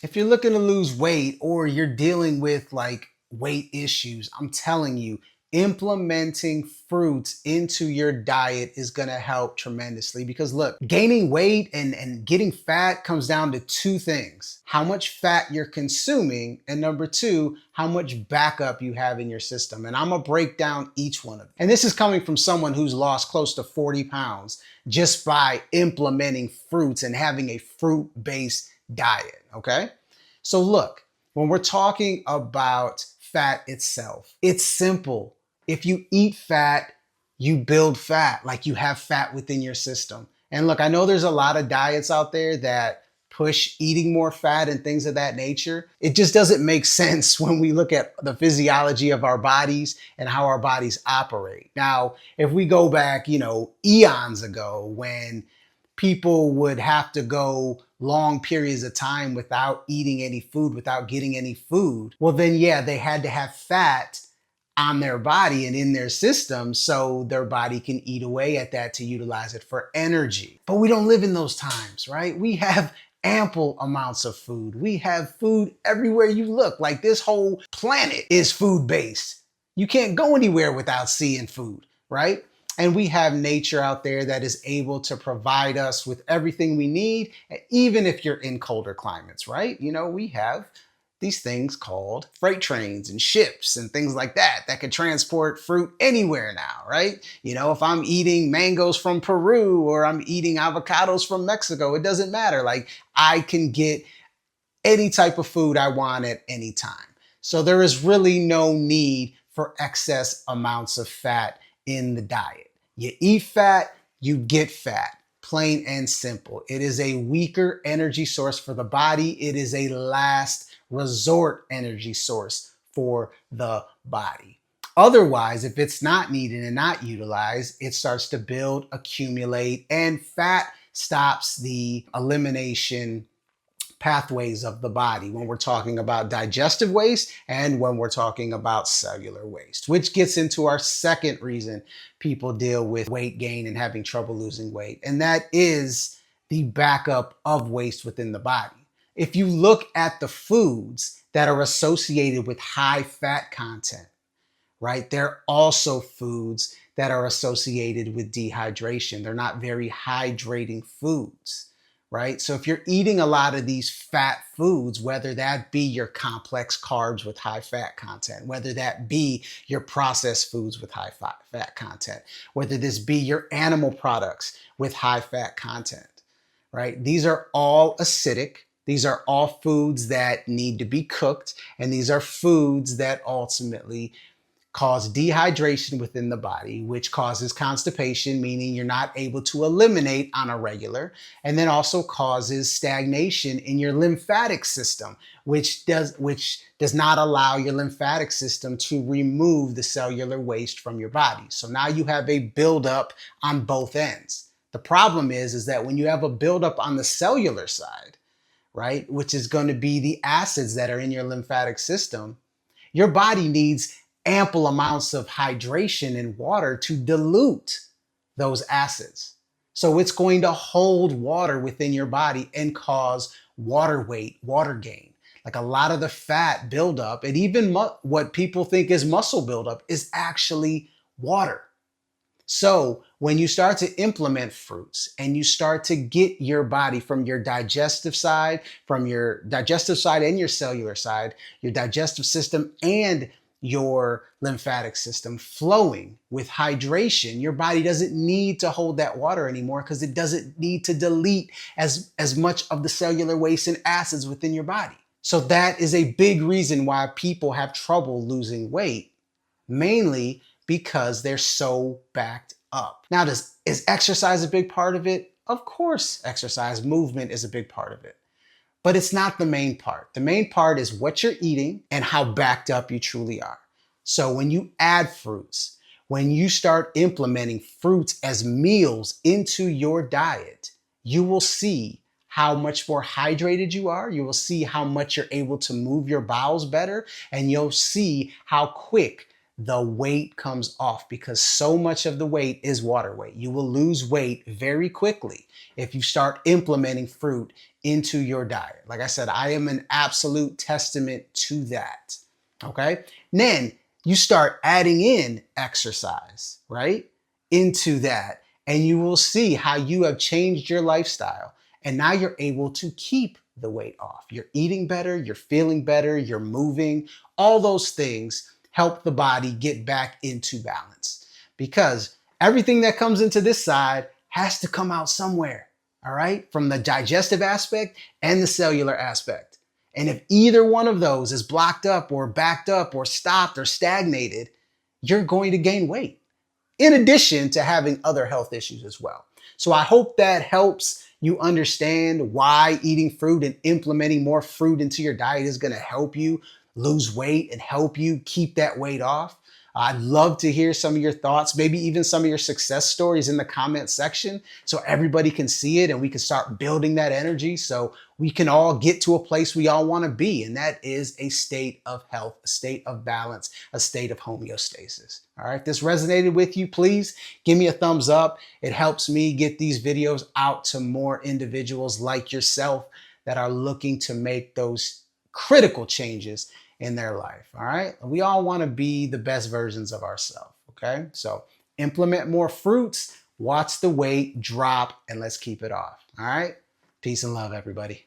If you're looking to lose weight or you're dealing with like weight issues, I'm telling you, implementing fruits into your diet is going to help tremendously because look, gaining weight and getting fat comes down to two things: how much fat you're consuming, and number two, how much backup you have in your system. And I'm going to break down each one of them. And this is coming from someone who's lost close to 40 pounds just by implementing fruits and having a fruit-based diet, okay? So look, when we're talking about fat itself, it's simple. If you eat fat, you build fat, like you have fat within your system. And look, I know there's a lot of diets out there that push eating more fat and things of that nature. It just doesn't make sense when we look at the physiology of our bodies and how our bodies operate. Now, if we go back, eons ago when people would have to go long periods of time without eating any food, without getting any food, well, then, yeah, they had to have fat on their body and in their system so their body can eat away at that to utilize it for energy. But we don't live in those times, right? We have ample amounts of food. We have food everywhere you look. Like this whole planet is food based. You can't go anywhere without seeing food, right? And we have nature out there that is able to provide us with everything we need, even if you're in colder climates, right? We have these things called freight trains and ships and things like that that can transport fruit anywhere now, right? If I'm eating mangoes from Peru or I'm eating avocados from Mexico, it doesn't matter. Like I can get any type of food I want at any time. So there is really no need for excess amounts of fat in the diet. You eat fat, you get fat. Plain and simple. It is a weaker energy source for the body. It is a last resort energy source for the body. Otherwise, if it's not needed and not utilized, it starts to build, accumulate, and fat stops the elimination pathways of the body when we're talking about digestive waste and when we're talking about cellular waste, which gets into our second reason people deal with weight gain and having trouble losing weight, and that is the backup of waste within the body. If you look at the foods that are associated with high fat content, right, they're also foods that are associated with dehydration. They're not very hydrating foods. Right? So if you're eating a lot of these fat foods, whether that be your complex carbs with high fat content, whether that be your processed foods with high fat content, whether this be your animal products with high fat content, right? These are all acidic. These are all foods that need to be cooked, and these are foods that ultimately cause dehydration within the body, which causes constipation, meaning you're not able to eliminate on a regular, and then also causes stagnation in your lymphatic system, which does not allow your lymphatic system to remove the cellular waste from your body. So now you have a buildup on both ends. The problem is that when you have a buildup on the cellular side, right, which is going to be the acids that are in your lymphatic system, your body needs ample amounts of hydration and water to dilute those acids. So it's going to hold water within your body and cause water weight, water gain. Like a lot of the fat buildup and even what people think is muscle buildup is actually water. So when you start to implement fruits and you start to get your body from your digestive side and your cellular side, your digestive system and your lymphatic system flowing with hydration, your body doesn't need to hold that water anymore because it doesn't need to delete as much of the cellular waste and acids within your body. So that is a big reason why people have trouble losing weight, mainly because they're so backed up. Now, is exercise a big part of it? Of course, exercise, movement is a big part of it. But it's not the main part. The main part is what you're eating and how backed up you truly are. So when you add fruits, when you start implementing fruits as meals into your diet, you will see how much more hydrated you are. You will see how much you're able to move your bowels better, and you'll see how quick the weight comes off because so much of the weight is water weight. You will lose weight very quickly if you start implementing fruit into your diet. Like I said, I am an absolute testament to that. Okay. Then you start adding in exercise, right? Into that, and you will see how you have changed your lifestyle. And now you're able to keep the weight off. You're eating better, you're feeling better, you're moving. All those things help the body get back into balance because everything that comes into this side has to come out somewhere. All right, from the digestive aspect and the cellular aspect. And if either one of those is blocked up or backed up or stopped or stagnated, you're going to gain weight, in addition to having other health issues as well. So I hope that helps you understand why eating fruit and implementing more fruit into your diet is going to help you lose weight and help you keep that weight off. I'd love to hear some of your thoughts, maybe even some of your success stories in the comment section so everybody can see it and we can start building that energy so we can all get to a place we all want to be. And that is a state of health, a state of balance, a state of homeostasis. All right, if this resonated with you, please give me a thumbs up. It helps me get these videos out to more individuals like yourself that are looking to make those critical changes in their life. All right. We all want to be the best versions of ourselves. Okay. So implement more fruits, watch the weight drop, and let's keep it off. All right. Peace and love, everybody.